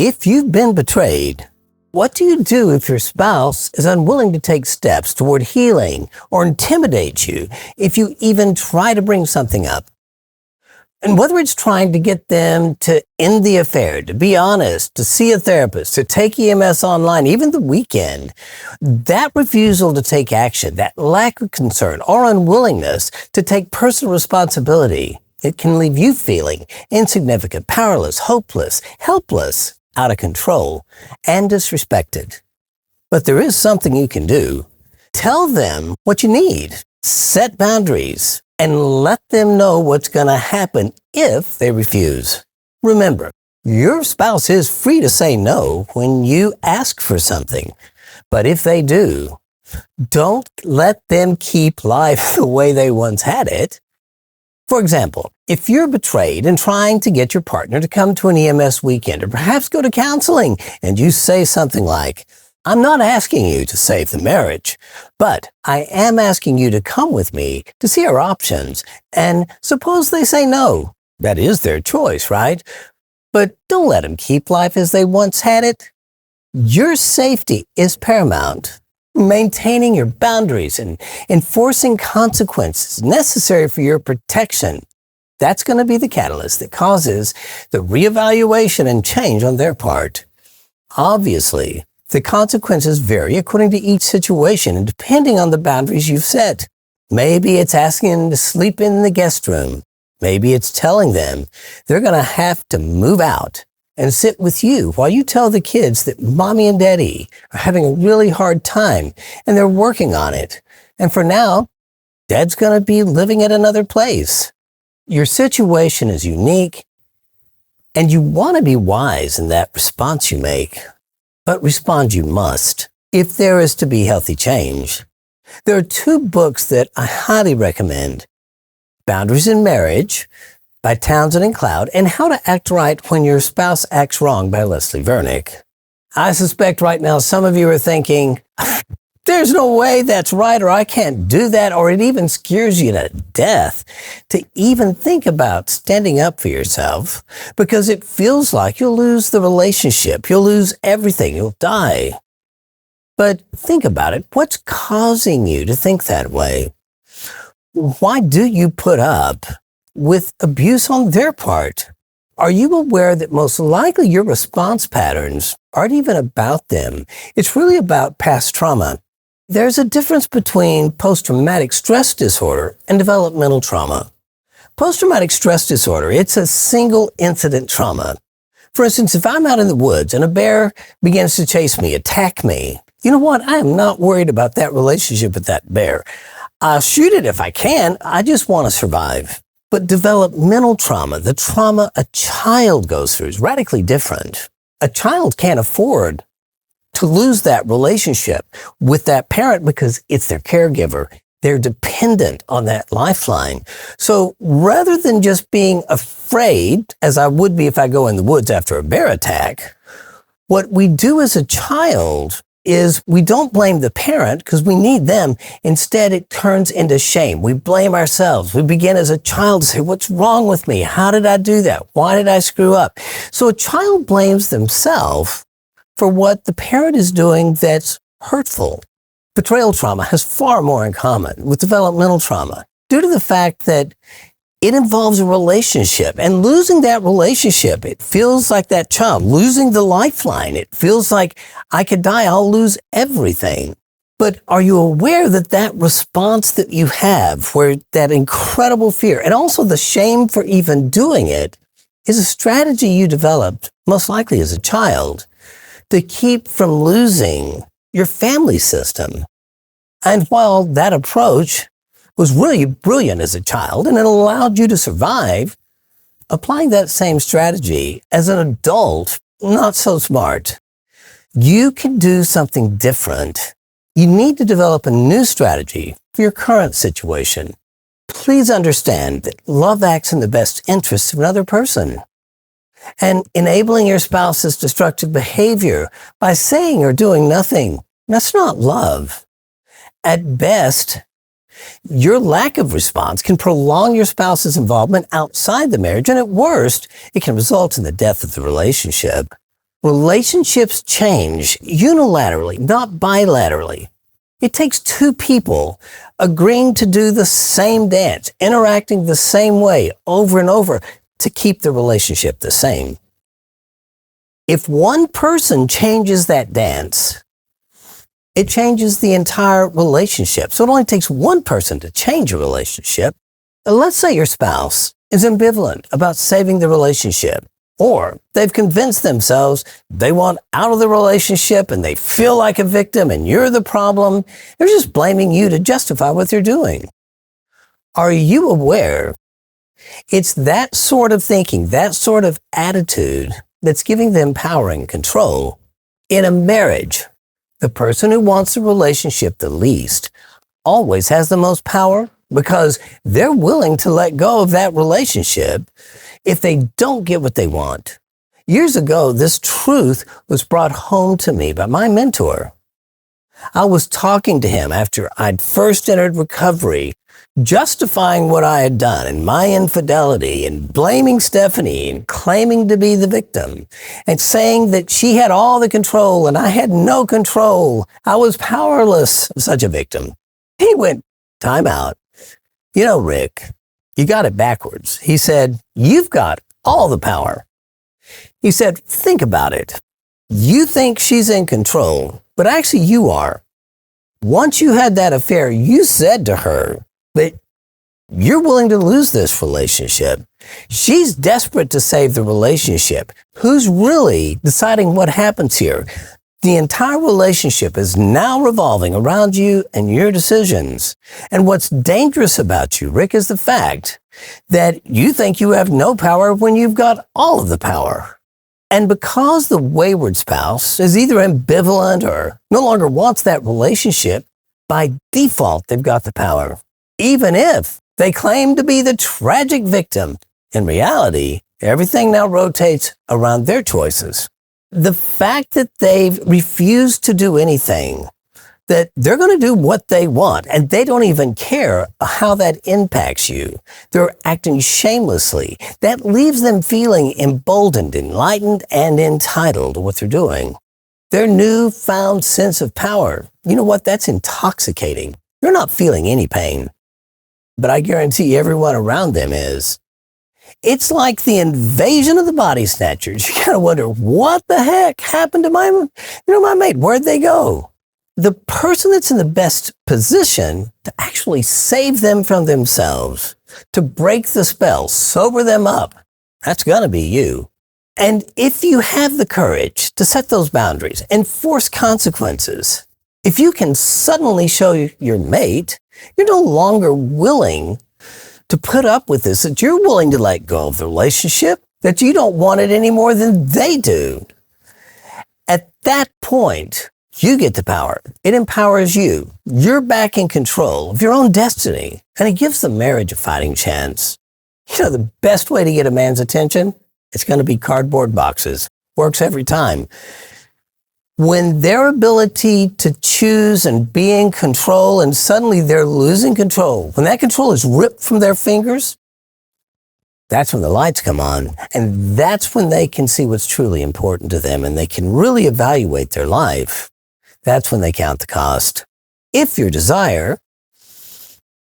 If you've been betrayed, what do you do if your spouse is unwilling to take steps toward healing or intimidates you if you even try to bring something up? And whether it's trying to get them to end the affair, to be honest, to see a therapist, to take EMS online, even the weekend, that refusal to take action, that lack of concern or unwillingness to take personal responsibility, it can leave you feeling insignificant, powerless, hopeless, helpless, out of control, and disrespected. But there is something you can do. Tell them what you need. Set boundaries and let them know what's going to happen if they refuse. Remember, your spouse is free to say no when you ask for something. But if they do, don't let them keep life the way they once had it. For example, if you're betrayed and trying to get your partner to come to an EMS weekend or perhaps go to counseling and you say something like, "I'm not asking you to save the marriage, but I am asking you to come with me to see our options." And suppose they say no. That is their choice, right? But don't let them keep life as they once had it. Your safety is paramount. Maintaining your boundaries and enforcing consequences necessary for your protection, that's going to be the catalyst that causes the reevaluation and change on their part. Obviously, the consequences vary according to each situation and depending on the boundaries you've set. Maybe it's asking them to sleep in the guest room. Maybe it's telling them they're going to have to move out and sit with you while you tell the kids that mommy and daddy are having a really hard time and they're working on it. And for now, dad's going to be living at another place. Your situation is unique and you want to be wise in that response you make, but respond you must if there is to be healthy change. There are 2 books that I highly recommend: Boundaries in Marriage by Townsend and Cloud, and How to Act Right When Your Spouse Acts Wrong by Leslie Vernick. I suspect right now some of you are thinking, there's no way that's right, or I can't do that, or it even scares you to death to even think about standing up for yourself because it feels like you'll lose the relationship, you'll lose everything, you'll die. But think about it. What's causing you to think that way? Why do you put up with abuse on their part? Are you aware that most likely your response patterns aren't even about them? It's really about past trauma. There's a difference between post-traumatic stress disorder and developmental trauma. Post-traumatic stress disorder, it's a single incident trauma. For instance, if I'm out in the woods and a bear begins to chase me, attack me, you know what? I am not worried about that relationship with that bear. I'll shoot it if I can. I just want to survive. But developmental trauma, the trauma a child goes through, is radically different. A child can't afford to lose that relationship with that parent because it's their caregiver. They're dependent on that lifeline. So rather than just being afraid, as I would be if I go in the woods after a bear attack, what we do as a child is we don't blame the parent because we need them. Instead, it turns into shame. We blame ourselves. We begin as a child to say, what's wrong with me? How did I do that? Why did I screw up? So a child blames themselves for what the parent is doing that's hurtful. Betrayal trauma has far more in common with developmental trauma due to the fact that it involves a relationship, and losing that relationship, it feels like that child losing the lifeline. It feels like I could die, I'll lose everything. But are you aware that that response that you have, where that incredible fear and also the shame for even doing it, is a strategy you developed, most likely as a child, to keep from losing your family system? And while that approach was really brilliant as a child and it allowed you to survive, applying that same strategy as an adult, not so smart. You can do something different. You need to develop a new strategy for your current situation. Please understand that love acts in the best interest of another person. And enabling your spouse's destructive behavior by saying or doing nothing, that's not love. At best, your lack of response can prolong your spouse's involvement outside the marriage, and at worst, it can result in the death of the relationship. Relationships change unilaterally, not bilaterally. It takes two people agreeing to do the same dance, interacting the same way over and over to keep the relationship the same. If one person changes that dance, it changes the entire relationship. So it only takes one person to change a relationship. Let's say your spouse is ambivalent about saving the relationship, or they've convinced themselves they want out of the relationship and they feel like a victim and you're the problem. They're just blaming you to justify what they're doing. Are you aware it's that sort of thinking, that sort of attitude that's giving them power and control? In a marriage, the person who wants the relationship the least always has the most power because they're willing to let go of that relationship if they don't get what they want. Years ago, this truth was brought home to me by my mentor. I was talking to him after I'd first entered recovery, justifying what I had done and my infidelity and blaming Stephanie and claiming to be the victim and saying that she had all the control and I had no control. I was powerless, such a victim. He went, time out. You know, Rick, you got it backwards. He said, you've got all the power. He said, think about it. You think she's in control, but actually you are. Once you had that affair, you said to her that you're willing to lose this relationship. She's desperate to save the relationship. Who's really deciding what happens here? The entire relationship is now revolving around you and your decisions. And what's dangerous about you, Rick, is the fact that you think you have no power when you've got all of the power. And because the wayward spouse is either ambivalent or no longer wants that relationship, by default, they've got the power. Even if they claim to be the tragic victim, in reality, everything now rotates around their choices. The fact that they've refused to do anything, that they're going to do what they want, and they don't even care how that impacts you. They're acting shamelessly. That leaves them feeling emboldened, enlightened, and entitled to what they're doing. Their newfound sense of power, you know what? That's intoxicating. They're not feeling any pain. But I guarantee everyone around them is. It's like the invasion of the body snatchers. You gotta wonder, what the heck happened to my mate? Where'd they go? The person that's in the best position to actually save them from themselves, to break the spell, sober them up, that's gonna be you. And if you have the courage to set those boundaries, enforce consequences, if you can suddenly show your mate you're no longer willing to put up with this, that you're willing to let go of the relationship, that you don't want it any more than they do. At that point, you get the power. It empowers you. You're back in control of your own destiny, and it gives the marriage a fighting chance. You know, the best way to get a man's attention, it's going to be cardboard boxes. Works every time. When their ability to choose and be in control and suddenly they're losing control, when that control is ripped from their fingers, that's when the lights come on. And that's when they can see what's truly important to them and they can really evaluate their life. That's when they count the cost. If your desire,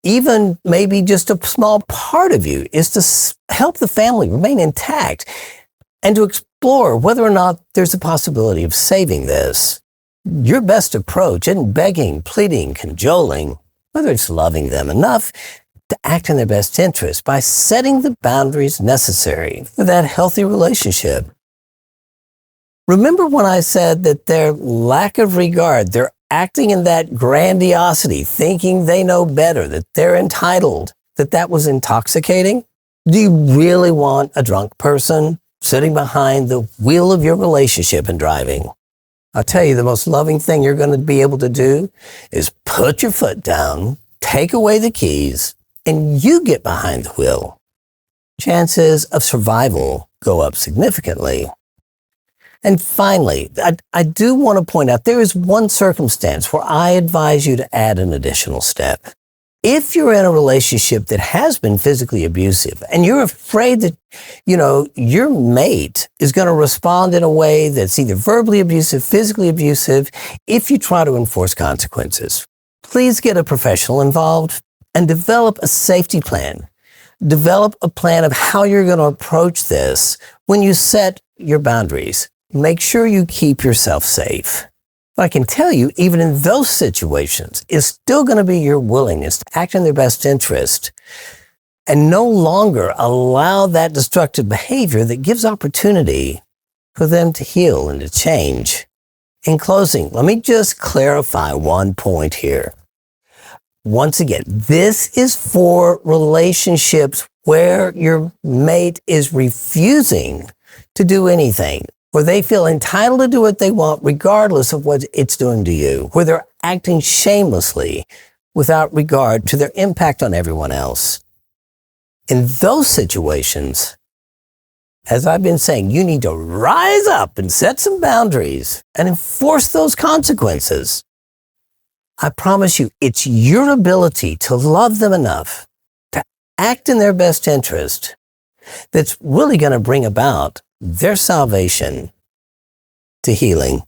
even maybe just a small part of you, is to help the family remain intact and to explore whether or not there's a possibility of saving this, your best approach isn't begging, pleading, cajoling, whether it's loving them enough to act in their best interest by setting the boundaries necessary for that healthy relationship. Remember when I said that their lack of regard, they're acting in that grandiosity, thinking they know better, that they're entitled, that was intoxicating? Do you really want a drunk person sitting behind the wheel of your relationship and driving? I'll tell you, the most loving thing you're going to be able to do is put your foot down, take away the keys, and you get behind the wheel. Chances of survival go up significantly. And finally, I do want to point out there is one circumstance where I advise you to add an additional step. If you're in a relationship that has been physically abusive and you're afraid that, your mate is going to respond in a way that's either verbally abusive, physically abusive, if you try to enforce consequences, please get a professional involved and develop a safety plan. Develop a plan of how you're going to approach this when you set your boundaries. Make sure you keep yourself safe. But I can tell you, even in those situations, it's still going to be your willingness to act in their best interest and no longer allow that destructive behavior that gives opportunity for them to heal and to change. In closing, let me just clarify one point here. Once again, this is for relationships where your mate is refusing to do anything, where they feel entitled to do what they want regardless of what it's doing to you, where they're acting shamelessly without regard to their impact on everyone else. In those situations, as I've been saying, you need to rise up and set some boundaries and enforce those consequences. I promise you, it's your ability to love them enough to act in their best interest that's really going to bring about their salvation to healing.